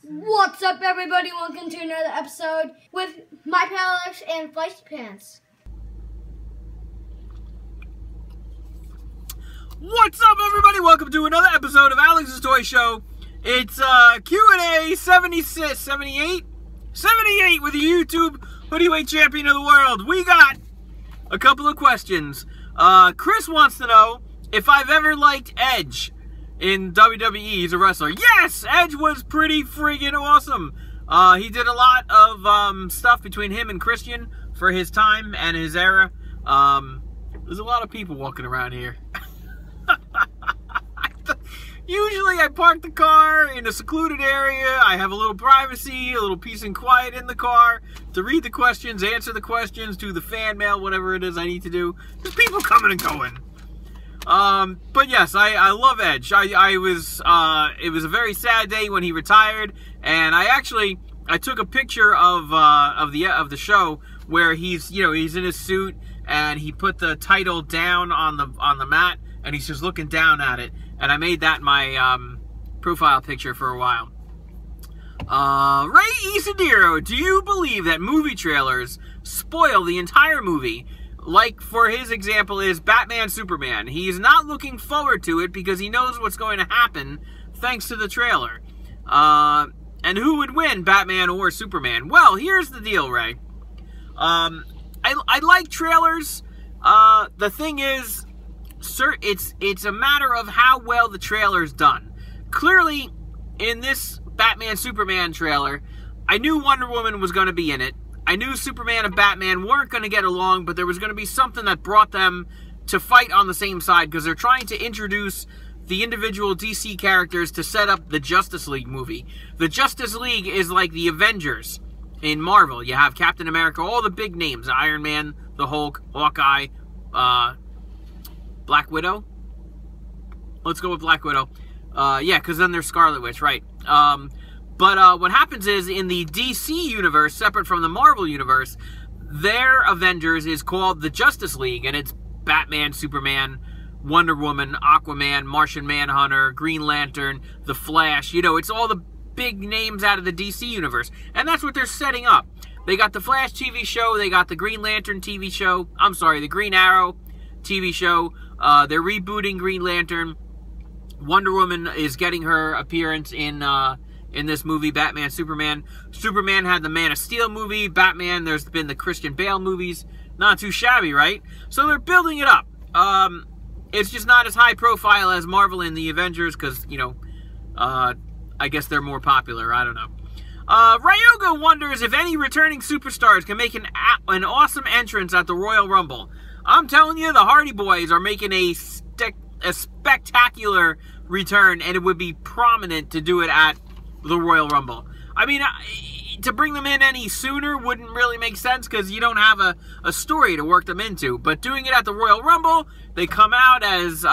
What's up, everybody? Welcome to another episode with my pal Alex and Feisty Pants. What's up, everybody? Welcome to another episode of Alex's Toy Show. It's Q&A 76, 78? 78 with the YouTube Hoodyweight Champion of the World. We got a couple of questions. Chris wants to know if I've ever liked Edge in WWE. He's a wrestler. Yes! Edge was pretty friggin' awesome. He did a lot of stuff between him and Christian for his time and his era. There's a lot of people walking around here. Usually I park the car in a secluded area. I have a little privacy, a little peace and quiet in the car to read the questions, answer the questions, do the fan mail, whatever it is I need to do. There's people coming and going. But yes, I love Edge. It was a very sad day when he retired, and I took a picture of the show where he's in his suit and he put the title down on the mat and he's just looking down at it, and I made that my profile picture for a while. Ray Isadiro, do you believe that movie trailers spoil the entire movie? Like, for his example, is Batman Superman. He's not looking forward to it because he knows what's going to happen thanks to the trailer. And who would win, Batman or Superman? Well, here's the deal, Ray. I like trailers. The thing is, it's a matter of how well the trailer's done. Clearly, in this Batman Superman trailer, I knew Wonder Woman was going to be in it. I knew Superman and Batman weren't going to get along, but there was going to be something that brought them to fight on the same side because they're trying to introduce the individual DC characters to set up the Justice League movie. The Justice League is like the Avengers in Marvel. You have Captain America, all the big names, Iron Man, the Hulk, Hawkeye, Black Widow. Let's go with Black Widow. Yeah, because then there's Scarlet Witch, right? But what happens is, in the DC universe, separate from the Marvel universe, their Avengers is called the Justice League, and it's Batman, Superman, Wonder Woman, Aquaman, Martian Manhunter, Green Lantern, The Flash. It's all the big names out of the DC universe, and that's what they're setting up. They got the Flash TV show, they got the Green Lantern TV show, I'm sorry, the Green Arrow TV show, they're rebooting Green Lantern. Wonder Woman is getting her appearance in this movie, Batman, Superman. Superman had the Man of Steel movie. Batman, there's been the Christian Bale movies. Not too shabby, right? So they're building it up. It's just not as high profile as Marvel and the Avengers because, I guess they're more popular. I don't know. Ryoga wonders if any returning superstars can make an awesome entrance at the Royal Rumble. I'm telling you, the Hardy Boys are making a spectacular return, and it would be prominent to do it at the Royal Rumble. I mean, to bring them in any sooner wouldn't really make sense because you don't have a story to work them into. But doing it at the Royal Rumble, they come out as,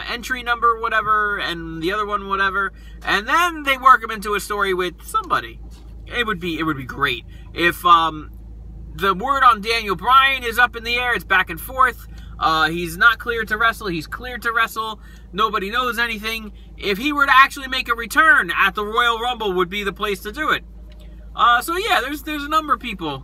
entry number whatever, and the other one whatever, and then they work them into a story with somebody. It would be great. If the word on Daniel Bryan is up in the air, it's back and forth. He's not cleared to wrestle. He's cleared to wrestle. Nobody knows anything. If he were to actually make a return at the Royal Rumble, would be the place to do it. So yeah, there's a number of people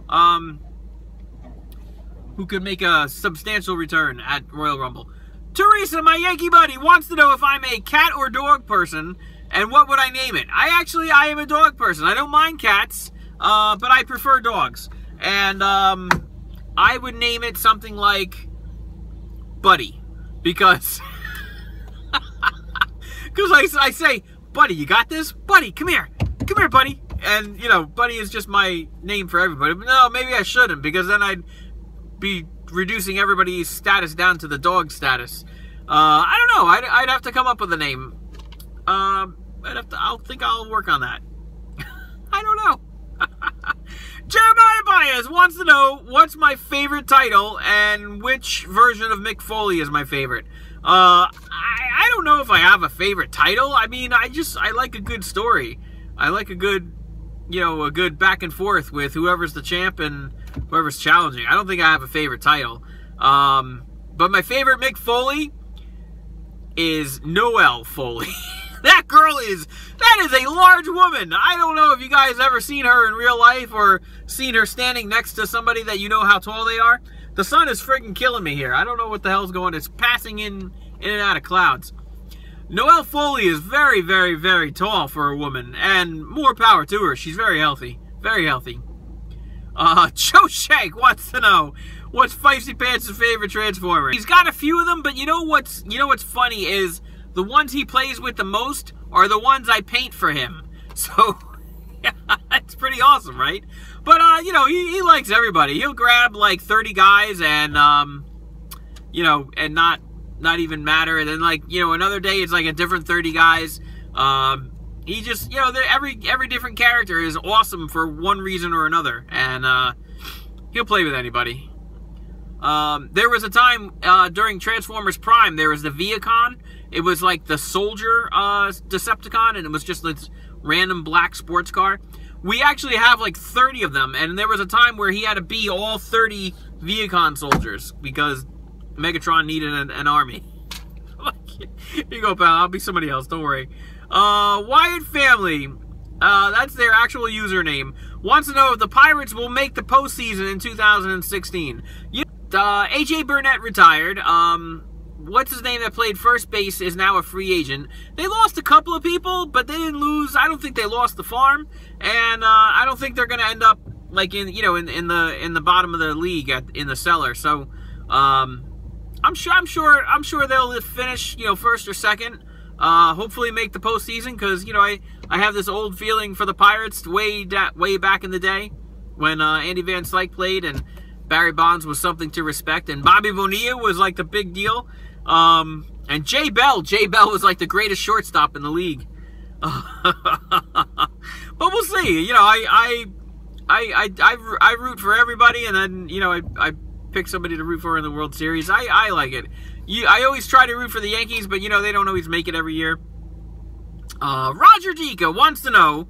who could make a substantial return at Royal Rumble. Teresa, my Yankee buddy, wants to know if I'm a cat or dog person, and what would I name it? I am a dog person. I don't mind cats, but I prefer dogs. And I would name it something like Buddy, because I say, Buddy, you got this? Buddy, come here, Buddy. And Buddy is just my name for everybody. But no, maybe I shouldn't, because then I'd be reducing everybody's status down to the dog status. I don't know. I'd have to come up with a name. I'll think I'll work on that. I don't know. Jeremiah Baez wants to know what's my favorite title and which version of Mick Foley is my favorite. I don't know if I have a favorite title. I mean, I like a good story. I like a good back and forth with whoever's the champ and whoever's challenging. I don't think I have a favorite title. But my favorite Mick Foley is Noel Foley. That is a large woman. I don't know if you guys ever seen her in real life or seen her standing next to somebody that you know how tall they are. The sun is friggin' killing me here. I don't know what the hell's going on. It's passing in and out of clouds. Noelle Foley is very, very, very tall for a woman, and more power to her. She's very healthy. Very healthy. Joe Shank wants to know, what's Feisty Pants' favorite Transformer? He's got a few of them, but you know what's funny is the ones he plays with the most are the ones I paint for him. So, yeah, that's pretty awesome, right? But, you know, he likes everybody. He'll grab, like, 30 guys and, you know, and not even matter. And then, like, you know, another day it's like a different 30 guys. He just, you know, every different character is awesome for one reason or another. And, he'll play with anybody. There was a time, during Transformers Prime, there was the Viacon. It was like the soldier, Decepticon, and it was just this random black sports car. We actually have like 30 of them, and there was a time where he had to be all 30 Viacon soldiers because Megatron needed an army. Here you go, pal. I'll be somebody else. Don't worry. Wyatt Family, that's their actual username, wants to know if the Pirates will make the postseason in 2016. A.J. Burnett retired. What's his name that played first base is now a free agent. They lost a couple of people, but they didn't lose. I don't think they lost the farm, and I don't think they're going to end up like in the bottom of the league in the cellar. So I'm sure they'll finish, you know, first or second. Hopefully make the postseason, because you know I have this old feeling for the Pirates way back in the day when Andy Van Slyke played and Barry Bonds was something to respect, and Bobby Bonilla was like the big deal. And Jay Bell was like the greatest shortstop in the league. But we'll see. You know, I root for everybody, and then you know I pick somebody to root for in the World Series. I like it. I always try to root for the Yankees, but you know they don't always make it every year. Roger Dika wants to know,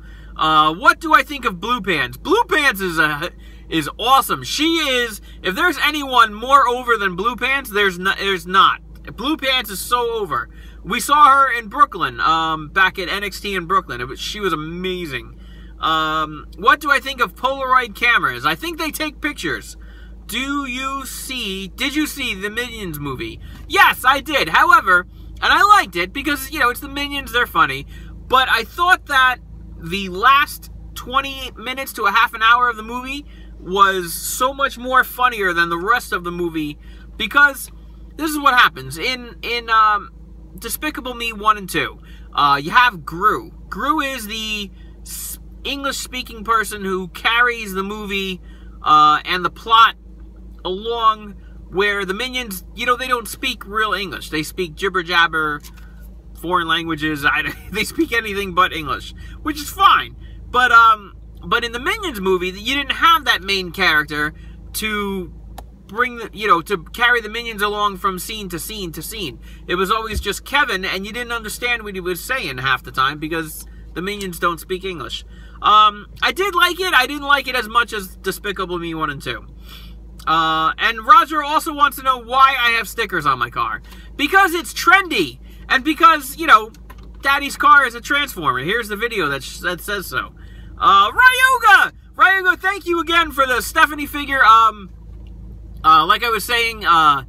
what do I think of Blue Pants? Blue Pants is awesome. She is, if there's anyone more over than Blue Pants, there's not. Blue Pants is so over. We saw her in Brooklyn, back at NXT in Brooklyn. She was amazing. What do I think of Polaroid cameras? I think they take pictures. Did you see the Minions movie? Yes, I did. However, and I liked it because, you know, it's the Minions, they're funny. But I thought that the last 20 minutes to a half an hour of the movie was so much more funnier than the rest of the movie, because this is what happens in Despicable Me 1 and 2. You have Gru. Gru is the English-speaking person who carries the movie and the plot along, where the Minions, you know, they don't speak real English. They speak jibber-jabber, foreign languages. They speak anything but English, which is fine. But in the Minions movie, you didn't have that main character to bring to carry the Minions along from scene to scene to scene. It was always just Kevin, and you didn't understand what he was saying half the time because the Minions don't speak English. I did like it. I didn't like it as much as Despicable Me 1 and 2. And Roger also wants to know why I have stickers on my car. Because it's trendy. And because, you know, Daddy's car is a Transformer. Here's the video that says so. Ryoga, thank you again for the Stephanie figure. Like I was saying, I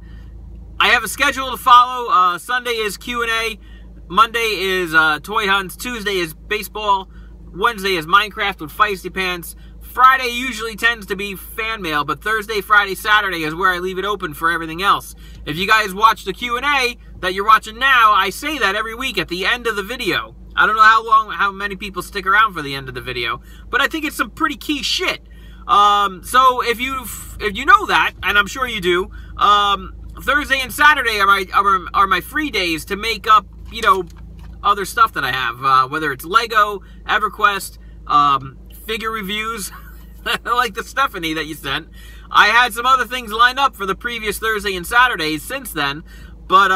have a schedule to follow. Sunday is Q&A. Monday is toy hunts. Tuesday is baseball. Wednesday is Minecraft with Feisty Pants. Friday usually tends to be fan mail, but Thursday, Friday, Saturday is where I leave it open for everything else. If you guys watch the Q&A that you're watching now, I say that every week at the end of the video. I don't know how many people stick around for the end of the video, but I think it's some pretty key shit. So if you know that, and I'm sure you do, Thursday and Saturday are my free days to make up, you know, other stuff that I have, whether it's Lego, EverQuest, figure reviews, like the Stephanie that you sent. I had some other things lined up for the previous Thursday and Saturdays since then, but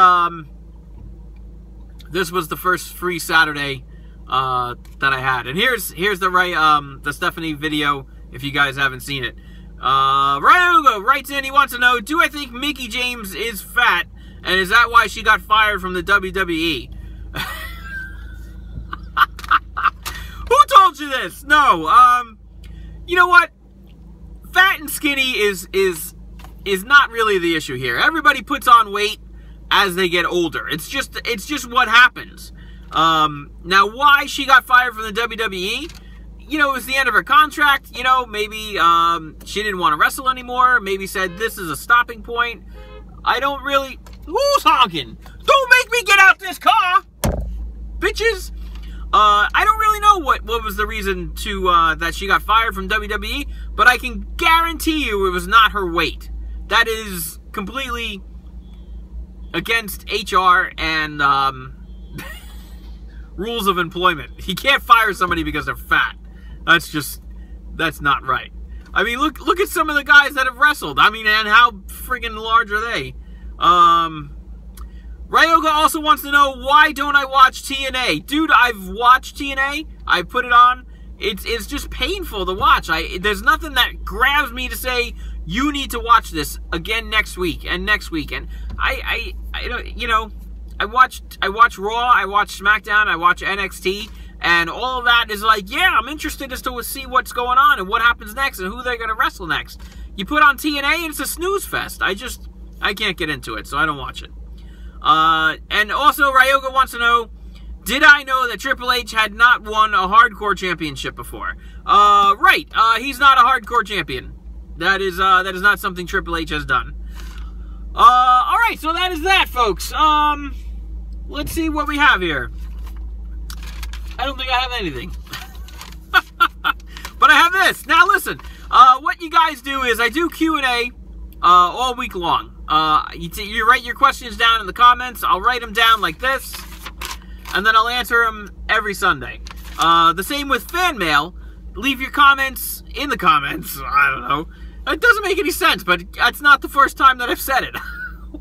this was the first free Saturday that I had. And here's the Stephanie video if you guys haven't seen it. Ryoga writes in, he wants to know, do I think Mickie James is fat, and is that why she got fired from the WWE? answer this. No. You know what? Fat and skinny is not really the issue here. Everybody puts on weight as they get older. It's just what happens. Now, why she got fired from the WWE? You know, it was the end of her contract. You know, maybe she didn't want to wrestle anymore. Maybe said this is a stopping point. I don't really... Who's honking? Don't make me get out this car, bitches. I don't really know what was the reason to that she got fired from WWE, but I can guarantee you it was not her weight. That is completely against HR and rules of employment. You can't fire somebody because they're fat. That's not right. I mean, look at some of the guys that have wrestled. I mean, and how friggin' large are they? Ryoga also wants to know, why don't I watch TNA? Dude, I've watched TNA. I put it on. It's just painful to watch. There's nothing that grabs me to say, you need to watch this again next week and next week. And I don't, you know, I watch Raw, I watch SmackDown, I watch NXT, and all of that is like, yeah, I'm interested as to see what's going on and what happens next and who they're going to wrestle next. You put on TNA and it's a snooze fest. I can't get into it, so I don't watch it. And also, Ryoga wants to know, did I know that Triple H had not won a hardcore championship before? Right. He's not a hardcore champion. That is not something Triple H has done. Alright, so that is that, folks. Let's see what we have here. I don't think I have anything. But I have this. Now, listen. What you guys do is, I do Q&A all week long. You write your questions down in the comments. I'll write them down like this, and then I'll answer them every Sunday. The same with fan mail. Leave your comments in the comments. I don't know. It doesn't make any sense, but it's not the first time that I've said it.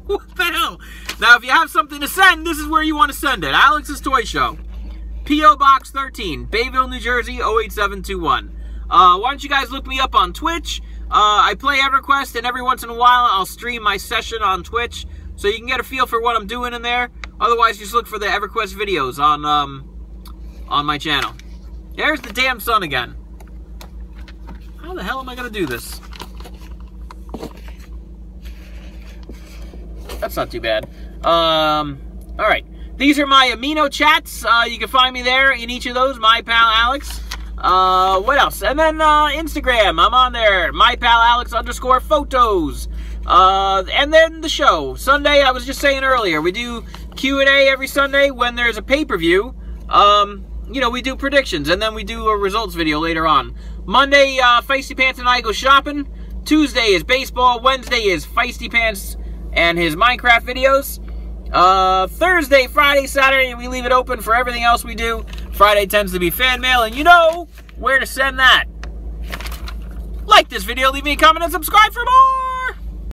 What the hell? Now, if you have something to send, this is where you want to send it. Alex's Toy Show. P.O. Box 13, Bayville, New Jersey, 08721. Why don't you guys look me up on Twitch? I play EverQuest, and every once in a while I'll stream my session on Twitch, so you can get a feel for what I'm doing in there. Otherwise, just look for the EverQuest videos on my channel. There's the damn sun again. How the hell am I going to do this? That's not too bad. Alright. These are my amino chats. You can find me there in each of those, my pal Alex. What else? And then Instagram, I'm on there, mypalalex_photos. And then the show. Sunday, I was just saying earlier, we do Q&A every Sunday when there's a pay-per-view. You know, we do predictions, and then we do a results video later on. Monday, Feisty Pants and I go shopping. Tuesday is baseball. Wednesday is Feisty Pants and his Minecraft videos. Thursday, Friday, Saturday, we leave it open for everything else we do. Friday tends to be fan mail, and you know where to send that. Like this video, leave me a comment, and subscribe for more!